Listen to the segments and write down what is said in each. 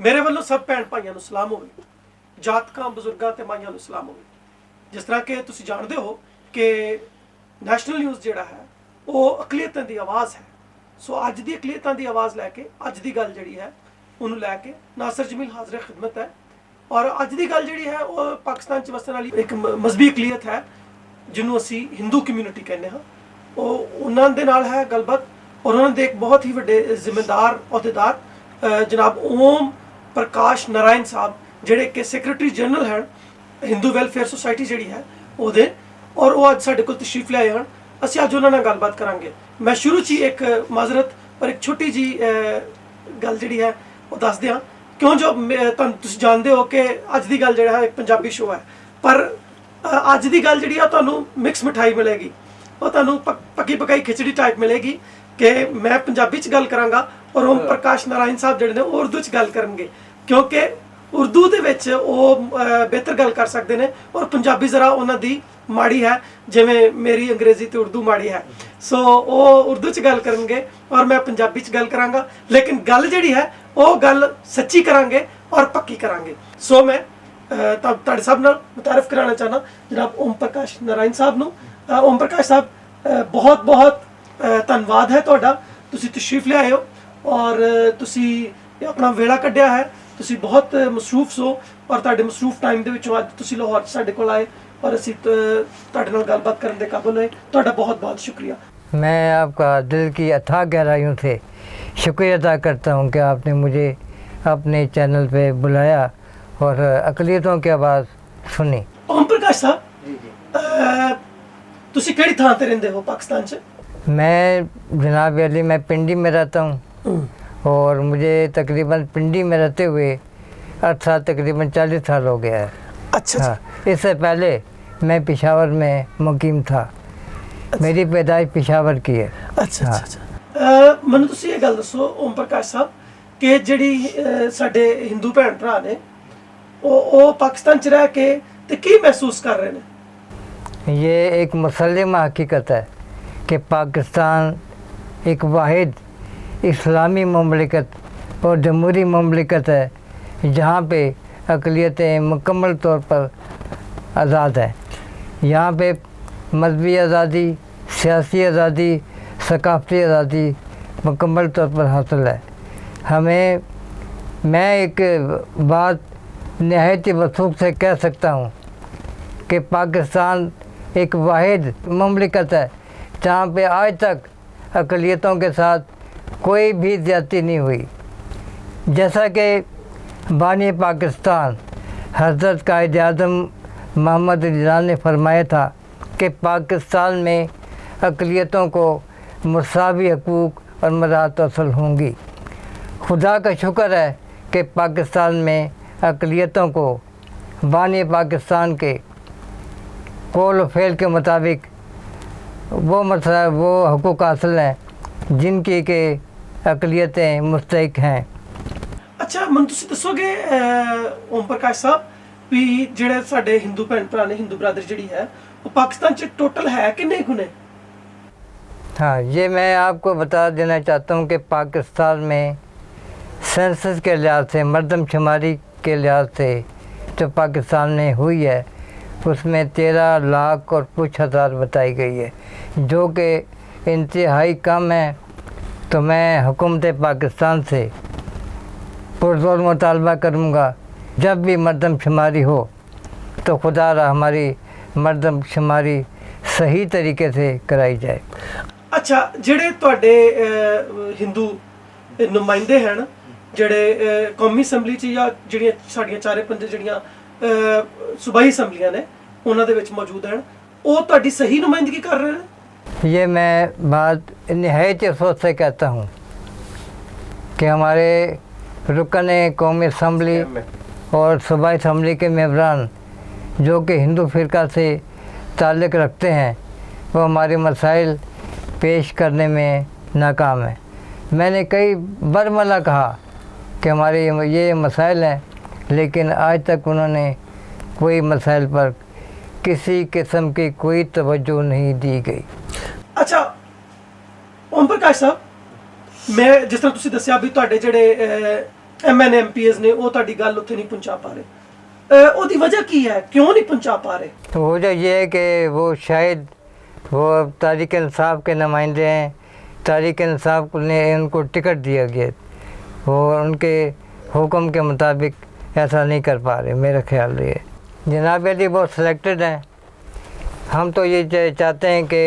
मेरे वालों सब भैन भाइयों ਨੂੰ ਸਲਾਮ ਹੋਵੇ, ਜਾਤਕਾਂ ਬਜ਼ੁਰਗਾਂ ਤੇ ਮਾਈਆਂ ਨੂੰ ਸਲਾਮ ਹੋਵੇ। जिस तरह के तुसी जानते हो कि नैशनल न्यूज़ जिहड़ा है वो अकलीतां दी आवाज़ है। सो अज दी अकलीतां दी आवाज़ लैके अज दी गल जिहड़ी है उन्होंने लैके नासिर जमील हाज़िर खिदमत है। और अज दी गल जिहड़ी है वो पाकिस्तान च वसण वाली एक मजहबी अकलीत है जिन्हों असी हिंदू कम्यूनिटी कहने हाँ। उन्होंने दे नाल है गलबात और उन्होंने दे एक बहुत ही वड्डे जिम्मेदार अहदेदार जनाब ओम प्रकाश नारायण साहब ਜਿਹੜੇ कि सैक्रटरी जनरल हैं हिंदू वैलफेयर सोसाइटी जी है ਉਹਦੇ और वो अज साडे कोल तशरीफ लिआए हैं। ਅਸੀਂ ਅੱਜ ਉਹਨਾਂ ਨਾਲ ਗੱਲਬਾਤ ਕਰਾਂਗੇ। मैं शुरू 'ਚ ਹੀ एक माजरत और एक छोटी जी गल जी है वो दस दियाँ क्यों जो तुम जानते हो कि अज की गल जो है एक पंजाबी शो है पर अज की गल जी है मिक्स मिठाई मिलेगी और तुहानू पक्की पकाई खिचड़ी टाइप मिलेगी कि मैं पंजाबी च गल करांगा और ओम प्रकाश नारायण साहब जिहड़े ने उर्दू च गल करनगे क्योंकि उर्दू दे विच वो बेहतर गल कर सकते हैं और पंजाबी जरा उन्हां दी माड़ी है जिवें मेरी अंग्रेजी तो उर्दू माड़ी है। सो वो उर्दू च गल करनगे और मैं पंजाबी च गल करांगा लेकिन गल जिहड़ी है वो गल सच्ची करांगे और पक्की करांगे। सो मैं तुहाडे सब नाल मुतारफ कराना चाहना जनाब ओम प्रकाश नारायण साहब नूं। ओम प्रकाश साहब बहुत बहुत धन्नवाद है तुहाडा, तुसीं तशरीफ लिआए हो और तुसीं अपना वेला कढ़िया है। तुसीं बहुत मसरूफ सो और तुहाडे मसरूफ टाइम दे विचों अज तुसीं लाहौर साडे कोल आए और असीं तुहाडे नाल गलबात करन दे काबिल होए। तुहाडा बहुत बहुत शुक्रिया। मैं आपका दिल की अथाह गहराइयों से शुक्रिया अदा करता हूँ कि आपने मुझे अपने चैनल पे बुलाया और अक़लियतों की आवाज़ सुनी। ओम प्रकाश साहब तुसीं किहड़ी थां ते रहिंदे हो पाकिस्तान च? मैं जनाब अली मैं पिंडी में रहता हूँ और मुझे तकरीबन पिंडी में रहते हुए अर्सा तकरीबन 40 साल हो गया है। अच्छा हाँ, इससे पहले मैं पेशावर में मुकीम था। अच्छा। मेरी पैदाइश पेशावर की है। अच्छा हाँ। अच्छा मैनूं तुसीं ये गल दसो ओम प्रकाश साहब कि जिहड़ी साडे हिंदू भैन भरा ने वो पाकिस्तान च रह के ते की महसूस कर रहे हैं? ये एक मुसल्लिमा हकीकत है कि पाकिस्तान एक वाहिद इस्लामी ममलिकत और जमहूरी ममलिकत है जहाँ पे अक़लियतें मुकम्मल तौर पर आज़ाद हैं। यहाँ पे मजहबी आज़ादी, सियासी आज़ादी, सकाफ़ती आज़ादी मुकम्मल तौर पर हासिल है। मैं एक बात नहायत ही वसूख से कह सकता हूँ कि पाकिस्तान एक वाहिद ममलिकत है जहाँ पे आज तक अक़लियतों के साथ कोई भी ज़्यादती नहीं हुई। जैसा कि बानी पाकिस्तान हज़रत कायद आज़म मोहम्मद रिज़ा ने फरमाया था कि पाकिस्तान में अक़लियतों को मुसावी हकूक़ और मराहत हासिल होंगी। खुदा का शुक्र है कि पाकिस्तान में अक़लियतों को बानी पाकिस्तान के कौल व फ़ेल के मुताबिक वो हकूक़ हासिल हैं जिनकी के अक़लियतें मुस्तहिक़ हैं। अच्छा मैं तुसीं दसोगे ओम प्रकाश साहब भी जिहड़े साडे हिंदू भैन भरा ने हिंदू बरादरी जिहड़ी है वो पाकिस्तान च टोटल है कि नहीं गुने? हाँ, ये मैं आपको बता देना चाहता हूँ कि पाकिस्तान में सेंसस के लिहाज से मरदमशुमारी के लिहाज से जो पाकिस्तान में हुई है उसमें 13 लाख और कुछ हज़ार बताई गई है जो कि इंतहाई कम है। तो मैं हुकूमत पाकिस्तान से पुरज़ोर मुतालबा करूँगा जब भी मरदमशुमारी हो तो खुदा रहा हमारी मरदमशुमारी सही तरीके से कराई जाए। अच्छा जिहड़े तुहाडे हिंदू नुमाइंदे हैं जिहड़े कौमी असैंबली च या जिहड़ियां साडीआं चारे पंज जिहड़ियां सूबाई असैंबलियां ने उन्हां दे विच मौजूद हैं वो तुहाडी सही नुमाइंदगी कर रहे हैं? ये मैं बात नहायत अफसोस से कहता हूँ कि हमारे रुकन कौमी असम्बली और सूबाई असम्बली के मेंबरान जो कि हिंदू फ़िरका से ताल्लुक़ रखते हैं वो हमारे मसाइल पेश करने में नाकाम है। मैंने कई बरमला कहा कि हमारे ये मसाइल हैं लेकिन आज तक उन्होंने कोई मसाइल पर किसी किस्म की कोई तवज्जो नहीं दी गई। अच्छा ओम प्रकाश साहब मैं जिस तरह तुसीं दस्सिया भी तुहाडे जिहड़े MN MPs ने वो ਤੁਹਾਡੀ ਗੱਲ ਉੱਥੇ नहीं पहुंचा पा रहे, ਉਹਦੀ वजह की है, क्यों नहीं पहुंचा पा रहे? तो वजह ये है कि वो शायद वो तहरीक इंसाफ के नुमाइंदे हैं, तहरीक इंसाफ ने उनको टिकट दिया गया, वो उनके हुक्म के मुताबिक ऐसा नहीं कर पा रहे। मेरा ख्याल ये जनाब अली बहुत सिलेक्टेड हैं। हम तो ये चाहते हैं कि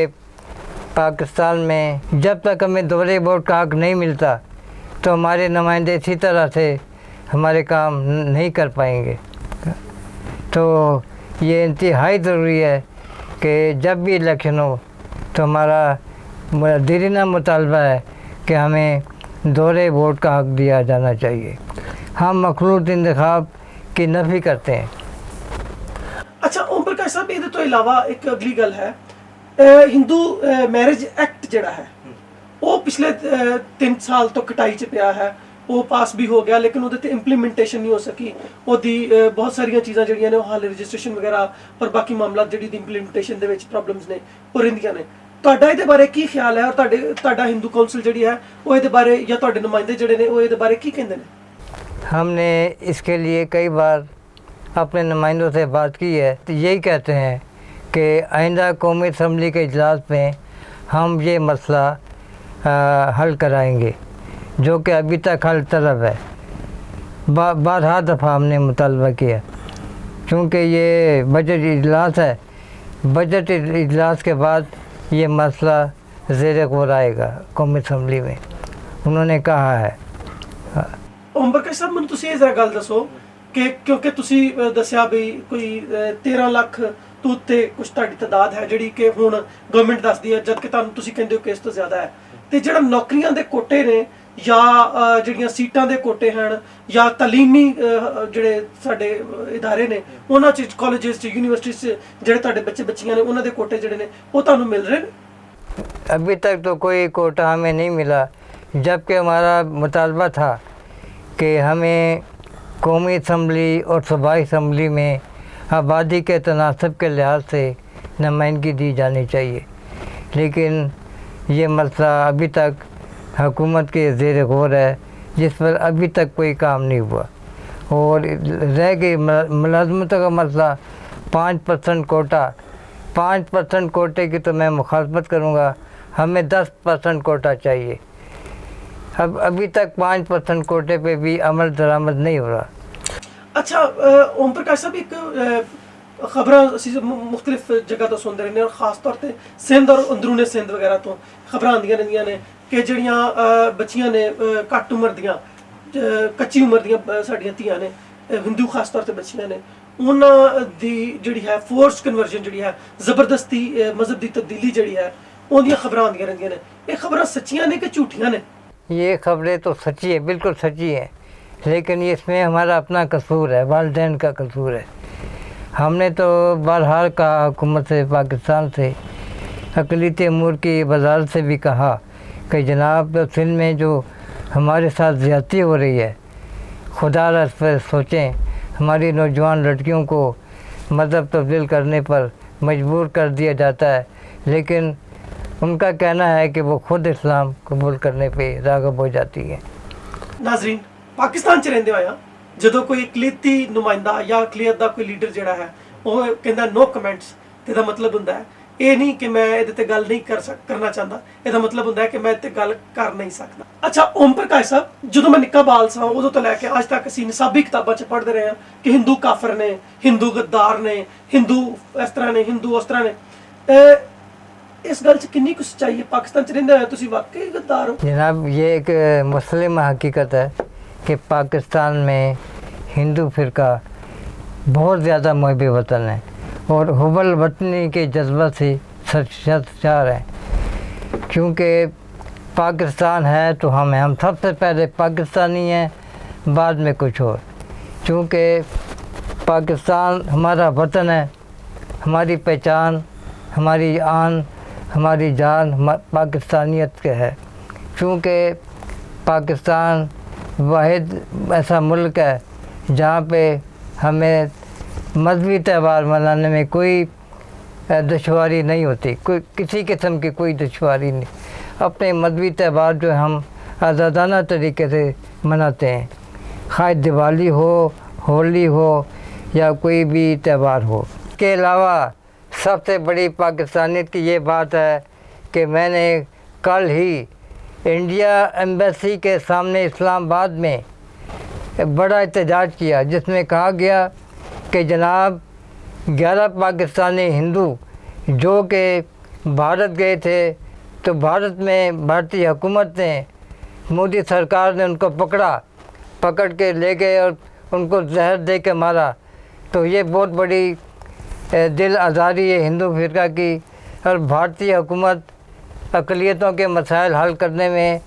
पाकिस्तान में जब तक हमें दोहरे वोट का हक नहीं मिलता तो हमारे नुमाइंदे इसी तरह से हमारे काम नहीं कर पाएंगे। तो ये इंतहाई ज़रूरी है कि जब भी इलेक्शन हो तो हमारा दीवाना मुतालबा है कि हमें दोहरे वोट का हक दिया जाना चाहिए। हम मखलूत इंतखाब की नफ़ी करते हैं। अच्छा ओम प्रकाश साहब, ये तो इलावा एक अगली गल है, हिंदू मैरिज एक्ट जिहड़ा है वो पिछले 3 साल तो कटाई च पिया है, वो पास भी हो गया लेकिन ਉਹਦੇ ਤੇ ਇੰਪਲੀਮੈਂਟੇਸ਼ਨ ਨਹੀਂ ਹੋ ਸਕੀ। ਉਹਦੀ ਬਹੁਤ ਸਾਰੀਆਂ ਚੀਜ਼ਾਂ ਜਿਹੜੀਆਂ ਨੇ ਉਹ ਹਾਲੇ ਰਜਿਸਟ੍ਰੇਸ਼ਨ ਵਗੈਰਾ ਔਰ ਬਾਕੀ ਮਾਮਲਾ ਜਿਹੜੀ ਦੀ ਇੰਪਲੀਮੈਂਟੇਸ਼ਨ ਦੇ ਵਿੱਚ ਪ੍ਰੋਬਲਮਸ ਨੇ ਉਹ ਰਹਿੰਦੀਆਂ ਨੇ। ਤੁਹਾਡਾ ਇਹਦੇ ਬਾਰੇ ਕੀ ਖਿਆਲ ਹੈ, ਔਰ ਤੁਹਾਡਾ ਹਿੰਦੂ ਕਾਉਂਸਲ ਜਿਹੜੀ ਹੈ ਉਹ ਇਹਦੇ ਬਾਰੇ ਜਾਂ ਤੁਹਾਡੇ ਨੁਮਾਇੰਦੇ ਜਿਹੜੇ ਨੇ ਉਹ ਇਹਦੇ ਬਾਰੇ ਕੀ ਕਹਿੰਦੇ ਨੇ? हमने इसके लिए कई बार अपने नुमाइंदों से बात की है, तो यही कहते हैं कि आइंदा कौमी असम्बली के इजलास में हम ये मसला हल कराएंगे, जो कि अभी तक हल तलब है। बारहा दफ़ा हमने मुतालबा किया, क्योंकि ये बजट इजलास है, बजट इजलास के बाद ये मसला ज़ेर गौर आएगा कौमी असम्बली में, उन्होंने कहा है। ओम प्रकाश साहब, ਮੈਨੂੰ ਤੁਸੀਂ ਇਹ ਜ਼ਰਾ ਗੱਲ ਦੱਸੋ ਕਿ ਕਿਉਂਕਿ ਤੁਸੀਂ ਦੱਸਿਆ ਵੀ ਕੋਈ 13 ਲੱਖ ਤੋਂ ਉੱਤੇ ਕੁਝ ਤੁਹਾਡੀ ਤਾਦਾਦ ਹੈ ਜਿਹੜੀ ਕਿ ਹੁਣ ਗਵਰਨਮੈਂਟ ਦੱਸਦੀ ਹੈ, ਜਦ ਕਿ ਤੁਹਾਨੂੰ ਤੁਸੀਂ ਕਹਿੰਦੇ ਹੋ ਕਿ ਇਸ ਤੋਂ ਜ਼ਿਆਦਾ ਹੈ। ਤੇ ਜਿਹੜਾ ਨੌਕਰੀਆਂ ਦੇ ਕੋਟੇ ਨੇ ਜਾਂ ਜਿਹੜੀਆਂ ਸੀਟਾਂ ਦੇ ਕੋਟੇ ਹਨ ਜਾਂ ਤਾਲੀਮੀ ਜਿਹੜੇ ਸਾਡੇ ਇਦਾਰੇ ਨੇ ਉਹਨਾਂ 'ਚ ਕਾਲਜਿਸ 'ਚ ਯੂਨੀਵਰਸਿਟੀਜ਼ 'ਚ ਜਿਹੜੇ ਤੁਹਾਡੇ ਬੱਚੇ ਬੱਚੀਆਂ ਨੇ ਉਹਨਾਂ ਦੇ ਕੋਟੇ ਜਿਹੜੇ ਨੇ ਉਹ ਤੁਹਾਨੂੰ ਮਿਲ ਰਹੇ ਨੇ? अभी तक तो कोई कोटा हमें नहीं मिला, जबकि हमारा मुतालबा था कि हमें कौमी असम्बली और सूबाई असम्बली में आबादी के तनासब के लिहाज से नुमाइंदगी दी जानी चाहिए। लेकिन ये मसला अभी तक हुकूमत के ज़ेर गौर है, जिस पर अभी तक कोई काम नहीं हुआ। और रह गई मुलाजमतों का मसला 5% कोटा, 5% कोटे की तो मैं मुखालफत करूँगा, हमें 10% कोटा चाहिए। अब अभी तक 5% कोटे पे भी अमल दरामद नहीं हो रहा। अच्छा ओम प्रकाश साहब, एक खबर ਅਸੀਂ ਮੁxtਲਿਫ ਜਗ੍ਹਾ ਤੋਂ ਸੁਣਦੇ ਰਹਿੰਦੇ ਹਾਂ, ਖਾਸ ਤੌਰ ਤੇ ਸਿੰਧ ਔਰ ਅੰਦਰੂਨੇ ਸਿੰਧ ਵਗੈਰਾ ਤੋਂ ਖਬਰਾਂ ਆਉਂਦੀਆਂ ਰਹਿੰਦੀਆਂ ਨੇ ਕਿ ਜਿਹੜੀਆਂ ਬੱਚੀਆਂ ਨੇ ਘੱਟ ਉਮਰ ਦੀਆਂ, ਕੱਚੀ ਉਮਰ ਦੀਆਂ ਸਾਡੀਆਂ ਧੀਆਂ ਨੇ, ਹਿੰਦੂ ਖਾਸ ਤੌਰ ਤੇ ਬੱਚੀਆਂ ਨੇ, ਉਹਨਾਂ ਦੀ ਜਿਹੜੀ ਹੈ ਫੋਰਸ ਕਨਵਰਜਨ ਜਿਹੜੀ ਹੈ, ਜ਼ਬਰਦਸਤੀ ਮਜ਼ਹਬ ਦੀ ਤਬਦੀਲੀ ਜਿਹੜੀ ਹੈ, ਉਹਦੀਆਂ ਖਬਰਾਂ ਆਉਂਦੀਆਂ ਰਹਿੰਦੀਆਂ ਨੇ। ਇਹ ਖਬਰਾਂ ਸੱਚੀਆਂ ਨੇ ਕਿ ਝੂਠੀਆਂ ਨੇ? ये खबरें तो सच्ची है, बिल्कुल सच्ची है, लेकिन इसमें हमारा अपना कसूर है, वालिदैन का कसूर है। हमने तो बहरहाल कहा हुकूमत से, पाकिस्तान से, अक़लियती अमूर की वज़ारत से भी कहा कि जनाब सिंध में जो हमारे साथ ज़्यादती हो रही है, खुदा इस पर सोचें। हमारी नौजवान लड़कियों को मज़हब तब्दील करने पर मजबूर कर दिया जाता है, लेकिन उनका कहना है कि वो खुद इस्लाम कबूल करने पे राग़िब हो जाती है। नाज़रीन, पाकिस्तान च रहंदे होया ਜਦੋਂ ਕੋਈ ਅਕਲੀਤੀ ਨੁਮਾਇੰਦਾ ਜਾਂ ਅਕਲੀਅਤ ਦਾ ਕੋਈ ਲੀਡਰ ਜਿਹੜਾ ਹੈ ਉਹ ਕਹਿੰਦਾ ਨੋ ਕਮੈਂਟਸ, ਤੇ ਇਹਦਾ ਮਤਲਬ ਹੁੰਦਾ ਹੈ ਇਹ ਨਹੀਂ ਕਿ ਮੈਂ ਇਹਦੇ ਤੇ ਗੱਲ ਨਹੀਂ ਕਰਨਾ ਚਾਹੁੰਦਾ, ਇਹਦਾ ਮਤਲਬ ਹੁੰਦਾ ਹੈ ਕਿ ਮੈਂ ਇਹਦੇ ਤੇ ਗੱਲ ਕਰ ਨਹੀਂ ਸਕਦਾ। ਅੱਛਾ ਓਮ ਪ੍ਰਕਾਸ਼ ਸਾਹਿਬ, ਜਦੋਂ ਮੈਂ ਨਿੱਕਾ ਬਾਲ ਸਾਂ ਉਦੋਂ ਤੋਂ ਲੈ ਕੇ ਅੱਜ ਤੱਕ ਅਸੀਂ ਨਿਸਾਬੀ ਕਿਤਾਬਾਂ 'ਚ ਪੜ੍ਹਦੇ ਰਹੇ ਹਾਂ ਕਿ ਹਿੰਦੂ ਕਾਫਰ ਨੇ, ਹਿੰਦੂ ਗੱਦਾਰ ਨੇ, ਹਿੰਦੂ ਇਸ ਤਰ੍ਹਾਂ ਨੇ, ਹਿੰਦੂ ਉਸ ਤਰ੍ਹਾਂ ਨੇ। इस गल च कितनी कुछ चाहिए? पाकिस्तान च रहंदे होए तुसीं वाकई गद्दार हो? जनाब ये एक मुस्लिम हकीकत है कि पाकिस्तान में हिंदू फ़िरका बहुत ज़्यादा मुहिब वतन है और हुबल वतनी के जज्बा से सरशार है, क्योंकि पाकिस्तान है तो हम सबसे पहले पाकिस्तानी हैं, बाद में कुछ और। क्योंकि पाकिस्तान हमारा वतन है, हमारी पहचान, हमारी आन, हमारी जान पाकिस्तानियत के है। क्योंकि पाकिस्तान वाहिद ऐसा मुल्क है जहाँ पे हमें मजहबी त्यौहार मनाने में कोई दुश्वारी नहीं होती, कोई किसी किस्म की कोई दुश्वारी नहीं। अपने मजहबी त्यौहार जो हम आज़ादाना तरीके से मनाते हैं, खाए दिवाली हो, होली हो या कोई भी त्यौहार हो। इसके अलावा सबसे बड़ी पाकिस्तानियत की ये बात है कि मैंने कल ही इंडिया एम्बेसी के सामने इस्लामाबाद में बड़ा एहतजाज किया, जिसमें कहा गया कि जनाब 11 पाकिस्तानी हिंदू जो कि भारत गए थे, तो भारत में भारतीय हुकूमत ने, मोदी सरकार ने उनको पकड़ के ले गए और उनको जहर दे के मारा। तो ये बहुत बड़ी दिल आज़ारी है हिंदू फिरका की, और भारतीय हुकूमत अक़लियतों के मसाइल हल करने में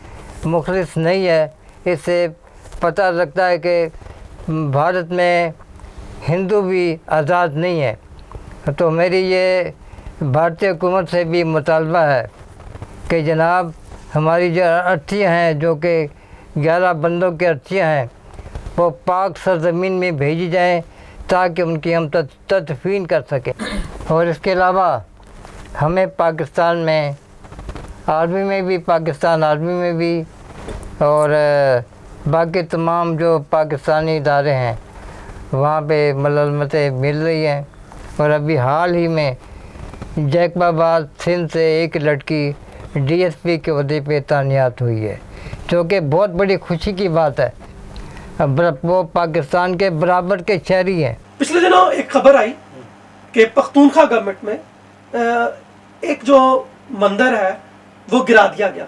मुखलिस नहीं है। इससे पता लगता है कि भारत में हिंदू भी आज़ाद नहीं है। तो मेरी ये भारतीय हुकूमत से भी मुतालबा है कि जनाब हमारी जो अर्थियाँ हैं, जो कि 11 बंदों की अर्थियाँ हैं, वो पाक सरज़मीन में भेजी जाएं ताकि उनकी हम तदफीन कर सकें। और इसके अलावा हमें पाकिस्तान में आर्मी में भी, पाकिस्तान आर्मी में भी, और बाकी तमाम जो पाकिस्तानी इदारे हैं वहाँ पे मलमतें मिल रही हैं। और अभी हाल ही में जैकबाबाद सिंध से एक लड़की DSP के ओहदे पे तैनात हुई है, जो कि बहुत बड़ी खुशी की बात है। अब वो पाकिस्तान के बराबर के शहरी हैं। पिछले दिनों एक खबर आई कि पख्तूनख्वा गवर्नमेंट में एक जो मंदिर है वो गिरा दिया गया।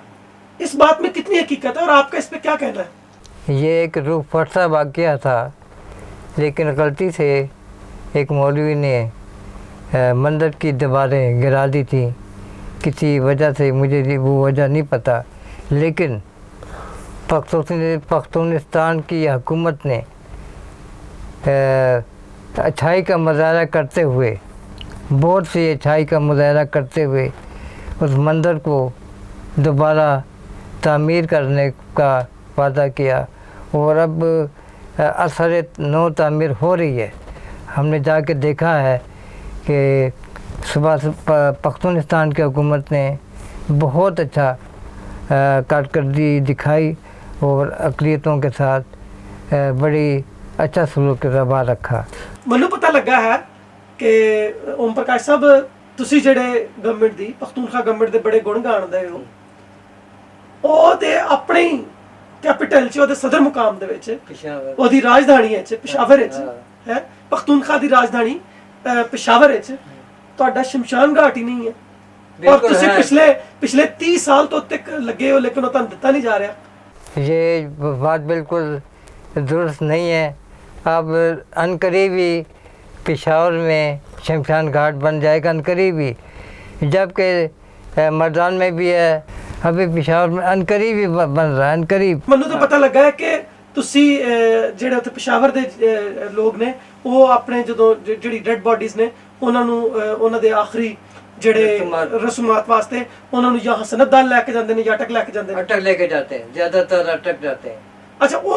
इस बात में कितनी हकीकत है और आपका इस पे क्या कहना है? ये एक रूह फरसा वाक़या था, लेकिन गलती से एक मौलवी ने मंदिर की दीवारें गिरा दी थी किसी वजह से, मुझे वो वजह नहीं पता। लेकिन पख्तूनिस्तान की हुकूमत ने अच्छाई का मुजाहरा करते हुए, बहुत सी अच्छाई का मुजाहरा करते हुए उस मंदिर को दोबारा तामीर करने का वादा किया, और अब असर नौ तामीर हो रही है। हमने जाके देखा है कि सुबह पख्तूनिस्तान की हुकूमत ने बहुत अच्छा कारकर्दगी दिखाई और अक़लियतों के साथ बड़ी अच्छा सलूक रवा रखा। ਮੈਨੂੰ पता लगा है कि ओम प्रकाश साहब ਤੁਸੀਂ ਜਿਹੜੇ ਗਵਰਨਮੈਂਟ ਦੀ ਪਖਤੂਨਖਵਾ ਗਵਰਨਮੈਂਟ ਦੇ ਬੜੇ ਗੁਣ ਗਾਣਦੇ ਹੋ, ਉਹਦੇ ਆਪਣੇ ਕੈਪੀਟਲ 'ਚ, ਉਹਦੇ ਸਦਰ ਮੁਕਾਮ ਦੇ ਵਿੱਚ, ਉਹਦੀ ਰਾਜਧਾਨੀ ਵਿੱਚ ਪਿਸ਼ਾਵਰ ਵਿੱਚ ਹੈ, ਪਖਤੂਨਖਵਾ ਦੀ ਰਾਜਧਾਨੀ ਪਿਸ਼ਾਵਰ ਵਿੱਚ ਤੁਹਾਡਾ ਸ਼ਮਸ਼ਾਨ ਘਾਟ ਹੀ ਨਹੀਂ ਹੈ। और ਤੁਸੀਂ पिछले 30 साल तो तक लगे हो, लेकिन वो ਤੁਹਾਨੂੰ ਦਿੱਤਾ नहीं जा रहा। ये बात बिल्कुल दुरुस्त नहीं है। अब अनकरीब ही पेशावर में शमशान घाट बन जाएगा, अनकरीब ही, जबकि मर्दान में भी है, अभी पेशावर में अनकरीब ही बन रहा है, अनकरीब। ਮੈਨੂੰ ਤਾਂ ਪਤਾ ਲੱਗਾ ਹੈ ਕਿ ਤੁਸੀਂ ਜਿਹੜੇ ਉੱਥੇ ਪਿਸ਼ਾਵਰ ਦੇ ਲੋਕ ਨੇ, ਉਹ ਆਪਣੇ ਜਦੋਂ ਜਿਹੜੀ ਡੈਡ ਬਾਡੀਜ਼ ਨੇ ਉਹਨਾਂ ਨੂੰ ਉਹਨਾਂ ਦੇ ਆਖਰੀ ਜਿਹੜੇ रसूमात वास्ते उन्होंने यहाँ सनतदान लेके जाते हैं या अटक लेके जाते हैं? अटक लेके जाते हैं, ज़्यादातर अटक जाते हैं। अच्छा, वो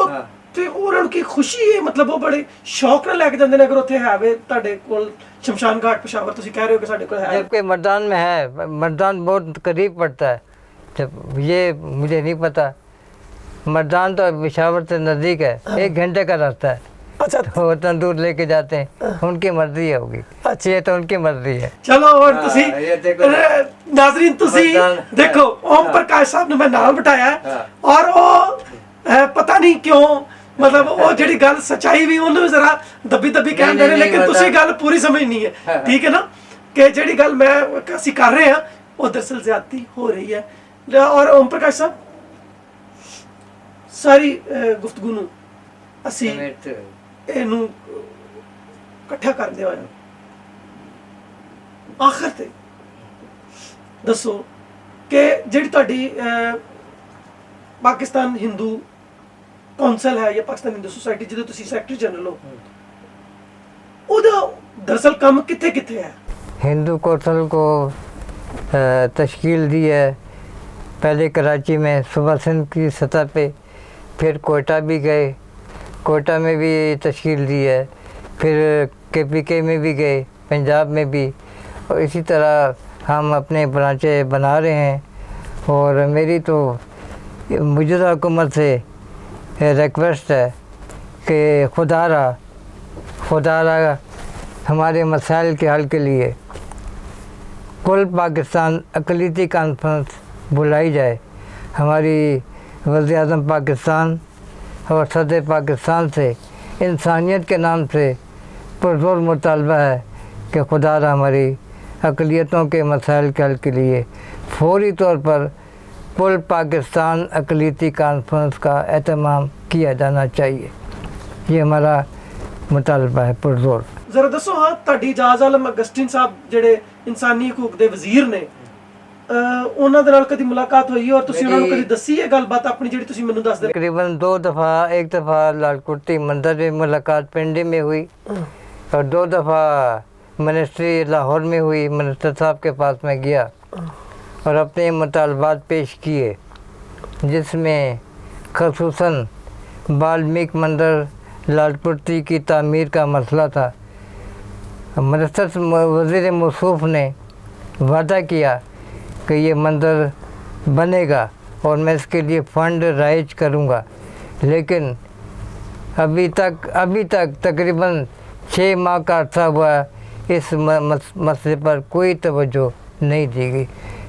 ਤੇ ਉਹਨਾਂ की खुशी है, मतलब वो बड़े शौक ਨਾਲ लेके जाते हैं अगर ਉੱਥੇ है वे ਤੁਹਾਡੇ ਕੋਲ शमशान घाट पेशावर, ਤੁਸੀਂ कह रहे हो कि ਸਾਡੇ ਕੋਲ है, जबकि मर्दान में है। मर्दान बहुत करीब पड़ता है, जब ये मुझे नहीं पता। मर्दान तो पेशावर से नज़दीक है, 1 घंटे का रास्ता है। अच्छा, तो उतना दूर लेके जाते हैं, उनकी मर्जी होगी। अच्छा, ये तो उनकी मर्जी है। चलो, और तुसी नाज़रीन तुसी देखो, ओम प्रकाश साहब ने मैं नाम बताया है, और वो पता नहीं क्यों, मतलब वो ਜਿਹੜੀ ਗੱਲ ਸਚਾਈ ਵੀ ਉਹਨੂੰ ਜ਼ਰਾ ਦੱਬੀ ਕਹਿੰਦੇ ਨੇ, ਲੇਕਿਨ ਤੁਸੀਂ ਗੱਲ ਪੂਰੀ ਸਮਝਣੀ ਹੈ, ਠੀਕ ਹੈ ਨਾ, ਕਿ ਜਿਹੜੀ ਗੱਲ ਮੈਂ ਅਸੀਂ ਕਰ ਰਹੇ ਹਾਂ ਉਹ ਦਰਅਸਲ ਜ਼ਿਆਦਤੀ ਹੋ ਰਹੀ ਹੈ। और ओम प्रकाश साहब, ਸਾਰੀ ਗੁਫ਼ਤਗੂ ਨੂੰ ਅਸੀਂ ਇਹਨੂੰ ਇਕੱਠਾ ਕਰਦੇ ਹੋਏ ਆਖਰ ਤੇ ਦੱਸੋ ਕਿ ਜਿਹੜੀ ਤੁਹਾਡੀ ਪਾਕਿਸਤਾਨ ਹਿੰਦੂ ਕੌਂਸਲ ਹੈ ਜਾਂ ਪਾਕਿਸਤਾਨ ਹਿੰਦੂ ਸੁਸਾਇਟੀ ਜਿਹਦੇ ਤੁਸੀਂ ਸੈਕਟਰੀ ਜਨਰਲ ਹੋ, ਉਹਦਾ दरअसल काम किथे किथे है? हिंदू कौंसल को तश्कील दी है, पहले कराची में सूबा सिंध की सतह पे, फिर कोयटा भी गए, कोयटा में भी तश्कील दी है, फिर KPK में भी गए, पंजाब में भी, और इसी तरह हम अपने ब्रांचें बना रहे हैं। और मेरी तो मौजूदा हुकूमत से रिक्वेस्ट है कि खुदारा हमारे मसाइल के हल के लिए कुल पाकिस्तान अक़लीती कॉन्फ्रेंस बुलाई जाए। हमारी वज़ीर आज़म पाकिस्तान और सदर पाकिस्तान से इंसानियत के नाम से पुरज़ोर मुतालबा है कि खुदारा हमारी अक़लियतों के मसाइल के हल के लिए फौरी तौर पर कुल पाकिस्तान अक़लीती कॉन्फ्रेंस का एहतमाम किया जाना चाहिए। ये हमारा मुतालबा है पुरज़ोर। जरा दसो हाँ, ਤੁਹਾਡੀ ਇਜਾਜ਼ ਆਲਮ ਅਗਸਟਿਨ ਸਾਹਿਬ ਜਿਹੜੇ ਇਨਸਾਨੀ ਹਕੂਕ ਦੇ ਵਜ਼ੀਰ ਨੇ, ਉਹਨਾਂ ਦੇ ਨਾਲ ਕਦੀ ਮੁਲਾਕਾਤ ਹੋਈ ਔਰ ਤੁਸੀਂ ਉਹਨਾਂ ਨੂੰ ਕਦੀ ਦੱਸੀ ਇਹ ਗੱਲਬਾਤ ਆਪਣੀ ਜਿਹੜੀ ਤੁਸੀਂ ਮੈਨੂੰ ਦੱਸਦੇ? तकरीबन 2 दफ़ा, एक दफ़ा लालकुटी मंदिर में मुलाकात पिंडी में हुई और 2 दफ़ा मिनिस्ट्री लाहौर में हुई। मिनिस्टर साहब के पास में गया और अपने मुतालबात पेश किए, जिसमें ख़ुसूसन वाल्मीकि मंदिर लालकुटी की तामीर का मसला था। मिनिस्टर वज़ीर मौसूफ़ ने वादा किया कि ये मंदिर बनेगा और मैं इसके लिए फ़ंड राइज करूँगा, लेकिन अभी तक तकरीबन 6 माह का अर्सा हुआ, इस मसले पर कोई तवज्जो नहीं दी गई।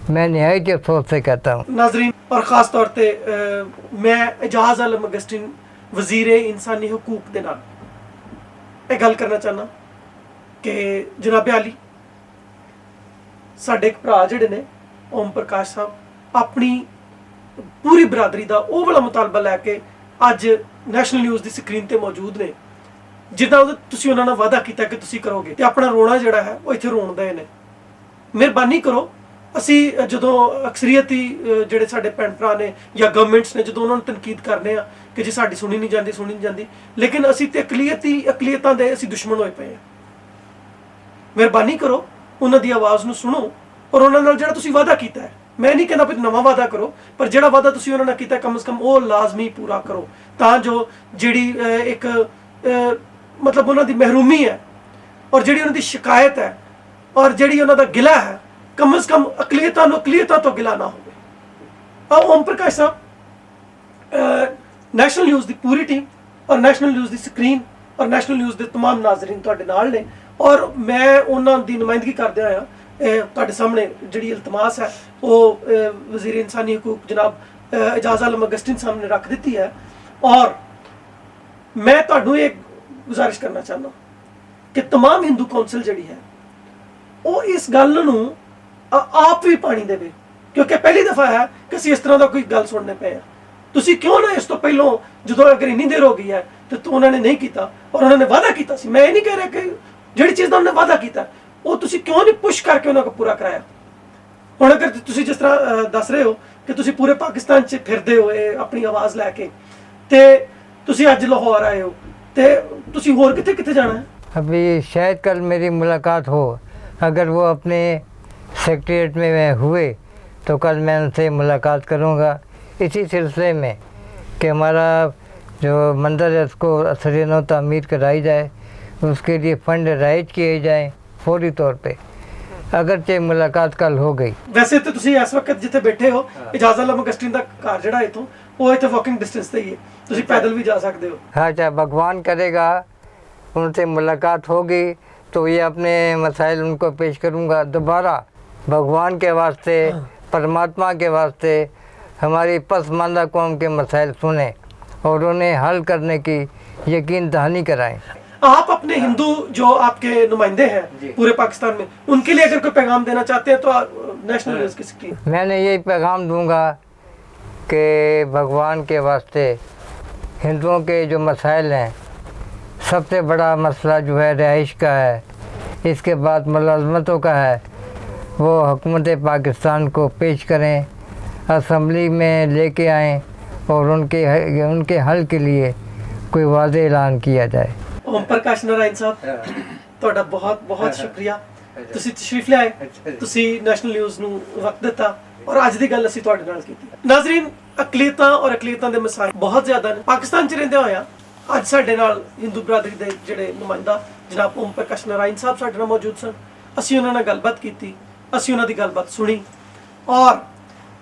मैं नहायत अफसोस से कहता हूँ। नाज़रीन, और ख़ास तौर पर मैं एजाज़ आलम अगस्टिन वज़ीर इंसानी हकूक दे नाल ਇਹ ਗੱਲ करना चाहना कि जनाब आली साडे एक भरा जिहड़े ने ओम प्रकाश साहब अपनी पूरी बरादरी का वो वाला मुतालबा लैके अज नैशनल न्यूज़ की स्क्रीन पर मौजूद ने, जिद्दां तुसीं उन्हां नाल वादा कीता कि तुसीं करोगे ते अपना रोना जिहड़ा है वो इत्थे रोण दे ने। मेहरबानी करो, ਅਸੀਂ ਜਦੋਂ ਅਕਸਰੀਅਤੀ ਜਿਹੜੇ ਸਾਡੇ ਭੈਣ ਭਰਾ ਨੇ ਜਾਂ ਗਵਰਨਮੈਂਟਸ ਨੇ ਜਦੋਂ ਉਹਨਾਂ ਨੂੰ ਤਨਕੀਦ ਕਰਨੇ ਆ ਕਿ ਜੀ ਸਾਡੀ ਸੁਣੀ ਨਹੀਂ ਜਾਂਦੀ, ਲੇਕਿਨ ਅਸੀਂ ਤੇ ਅਕਲੀਅਤਾਂ ਦੇ ਅਸੀਂ ਦੁਸ਼ਮਣ ਹੋਏ ਪਏ ਆ। ਮਿਹਰਬਾਨੀ ਕਰੋ, ਉਹਨਾਂ ਦੀ ਆਵਾਜ਼ ਨੂੰ ਸੁਣੋ ਔਰ ਉਹਨਾਂ ਨਾਲ ਜਿਹੜਾ ਤੁਸੀਂ ਵਾਅਦਾ ਕੀਤਾ ਹੈ, ਮੈਂ ਨਹੀਂ ਕਹਿੰਦਾ ਵੀ ਨਵਾਂ ਵਾਅਦਾ ਕਰੋ, ਪਰ ਜਿਹੜਾ ਵਾਅਦਾ ਤੁਸੀਂ ਉਹਨਾਂ ਨਾਲ ਕੀਤਾ ਕਮ ਸੇ ਕਮ ਉਹ ਲਾਜ਼ਮੀ ਪੂਰਾ ਕਰੋ, ਤਾਂ ਜੋ ਜਿਹੜੀ ਇੱਕ ਮਤਲਬ ਉਹਨਾਂ ਦੀ ਮਹਿਰੂਮੀ ਹੈ ਔਰ ਜਿਹੜੀ ਉਹਨਾਂ ਦੀ ਸ਼ਿਕਾਇਤ ਹੈ ਔਰ ਜਿਹੜੀ ਉਹਨਾਂ ਦਾ ਗਿਲਾ ਹੈ, कम से कम अकलीयतां तो गिला ना हो। ओम प्रकाश साहब, नैशनल न्यूज़ की पूरी टीम और नैशनल न्यूज़ की स्क्रीन और नैशनल न्यूज़ के तमाम नाजरीन तुहाडे नाल ने और मैं उन्हां दी नुमाइंदगी करदे होया तुहाडे सामने जिहड़ी इल्तमास है वो वज़ीर इंसानी हकूक जनाब एजाज़ आलम अगस्टिन साहब ने रख दी है। और मैं तुहानूं एक गुजारिश करना चाहना कि तमाम हिंदू कौंसल जिहड़ी है वो इस गल नूं आप भी पानी देवे, क्योंकि पहली दफ़ा है कि असीं इस तरह का कोई गल सुनने पे तुसीं क्यों ना इस तो पहलों जो अगर इन्नी देर हो गई है तो उन्होंने नहीं किया और उन्होंने वादा किया सी। मैं ये नहीं कह रहा कि जिहड़ी चीज़ का उन्होंने वादा किया वो तुसीं क्यों नहीं पुश करके उन्होंने पूरा कराया। हुण अगर तुसीं जिस तरह दस रहे हो कि तुसीं पूरे पाकिस्तान च फिरदे हो अपनी आवाज़ लैके ते तुसीं अज लाहौर आए हो ते तुसीं होर कित्थे कित्थे जाना है? अभी शायद कल मेरी मुलाकात हो, अगर वो अपने सेक्रेटरीट में हुए तो कल मैं उनसे मुलाकात करूंगा इसी सिलसिले में कि हमारा जो मंदिर है उसको असर तामीर कराई जाए, उसके लिए फ़ंड राइज किए जाएं फौरी तौर पे, अगरचे मुलाकात कल हो गई। वैसे तो तुसी इस वक्त जिथे बैठे हो एजाज़ आलम अगस्टिन दा घर जिहड़ा इथों वो इत्थे वॉकिंग डिस्टेंस ते ही है, तुसी पैदल भी जा सकते हो। हाँ, चाहे भगवान करेगा उनसे मुलाकात होगी तो ये अपने मसाइल उनको पेश करूँगा दोबारा। भगवान के वास्ते, परमात्मा के वास्ते हमारी पसमानदा कौम के मसाइल सुने और उन्हें हल करने की यकीन दहानी कराएं। आप अपने हिंदू जो आपके नुमाइंदे हैं पूरे पाकिस्तान में, उनके लिए अगर कोई पैगाम देना चाहते हैं तो नेशनल न्यूज़ की स्क्रीन मैंने यही पैगाम दूंगा कि भगवान के वास्ते हिंदुओं के जो मसाइल हैं, सबसे बड़ा मसला जो है रहाइश का है, इसके बाद मुलाजमतों का है, वो हुकूमत पाकिस्तान को पेश करें, असम्बली में लेके आएँ और उनके हल के लिए कोई वाज़ेह ऐलान किया जाए। ओम प्रकाश नारायण साहब, तुहाडा बहुत बहुत शुक्रिया, तुसी तशरीफ ले आए, तुसी नैशनल न्यूज़ नूं वक्त दिता और अज दी गल असीं तुहाडे नाल कीती। नाज़रीन, अकलीयतां और अकलीयतां दे मसाइल बहुत ज़्यादा ने पाकिस्तान च रहिंदे होया अज साडे नाल हिंदू बरादरी दे जिहड़े नुमाइंदा जनाब ओम प्रकाश नारायण साहब साडे नाल मौजूद सन। असीं उन्हां नाल गलबात कीती, असीं उन्हां दी गलबात सुनी और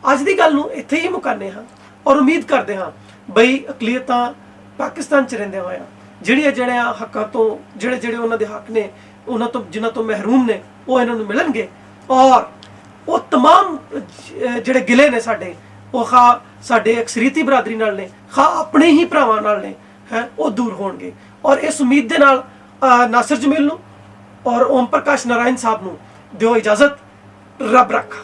अज दी गल नूं इत्थे ही मुकाने हां और उम्मीद करदे हां बई अकलीयतां पाकिस्तान च रहिंदे होया ਜਿਹੜੀਆਂ ਹੱਕਾਂ ਤੋਂ ਜਿਹੜੇ ਉਹਨਾਂ ਦੇ ਹੱਕ ਨੇ, ਉਹਨਾਂ ਤੋਂ ਜਿਨ੍ਹਾਂ ਤੋਂ ਮਹਿਰੂਮ ਨੇ, ਉਹ ਇਹਨਾਂ ਨੂੰ ਮਿਲਣਗੇ। ਔਰ ਉਹ तमाम ਜਿਹੜੇ ਗਿਲੇ ਨੇ ਸਾਡੇ, ਉਹ ਖਾ ਸਾਡੇ ਅਕਸਰੀਤੀ ਬਰਾਦਰੀ ਨਾਲ ਨੇ, ਖਾ ਆਪਣੇ ਹੀ ਭਰਾਵਾਂ ਨਾਲ ਨੇ, ਹੈ ਉਹ ਦੂਰ ਹੋਣਗੇ। ਔਰ ਇਸ ਉਮੀਦ ਦੇ ਨਾਲ ਨਾਸਿਰ ਜਮੀਲ ਨੂੰ ਔਰ ਓਮ ਪ੍ਰਕਾਸ਼ ਨਾਰਾਇਣ ਸਾਹਿਬ ਨੂੰ ਦਿਓ ਇਜਾਜ਼ਤ। ਰੱਬ ਰੱਖਾ।